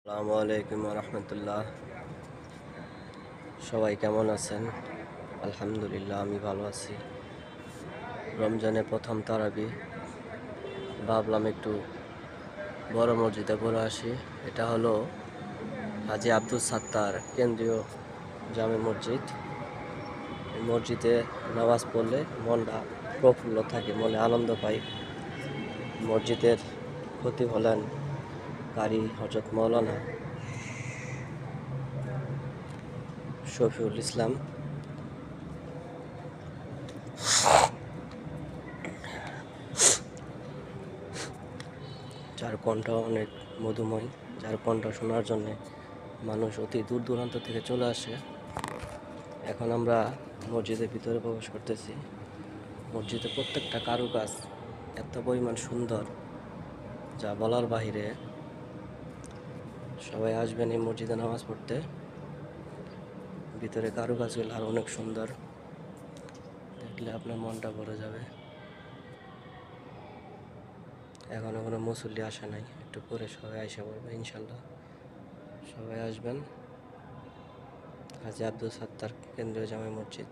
আসসালামু আলাইকুম রহমতুল্লাহ। সবাই কেমন আছেন? আলহামদুলিল্লাহ, আমি ভালো আছি। রমজানের প্রথম তারাবি, ভাবলাম একটু বড় মসজিদে পড়ে আসি। এটা হলো হাজী আব্দুল সাত্তার কেন্দ্রীয় জামে মসজিদ। এই মসজিদে নামাজ পড়লে মনটা প্রফুল্ল থাকে, মনে আনন্দ পাই। মসজিদের খতিব হলেন কারি হযরত মাওলানা শফিউল ইসলাম। যার কণ্ঠ অনেক মধুময়, যার কণ্ঠ শোনার জন্যে মানুষ অতি দূর দূরান্ত থেকে চলে আসে। এখন আমরা মসজিদের ভিতরে প্রবেশ করতেছি। মসজিদের প্রত্যেকটা কারুকাজ এত পরিমাণ সুন্দর, যা বলার বাহিরে। সবাই আসবেন এই মসজিদে নামাজ পড়তে। ভিতরে কারুকাজগুলো আর অনেক সুন্দর, দেখলে আপনার মনটা ভরে যাবে। এখনো কোনো মুসল্লি আসে নাই, একটু পরে সবাই আইসা পড়বে ইনশাল্লাহ। সবাই আসবেন হাজী আব্দুল সাত্তার কেন্দ্রীয় জামে মসজিদ।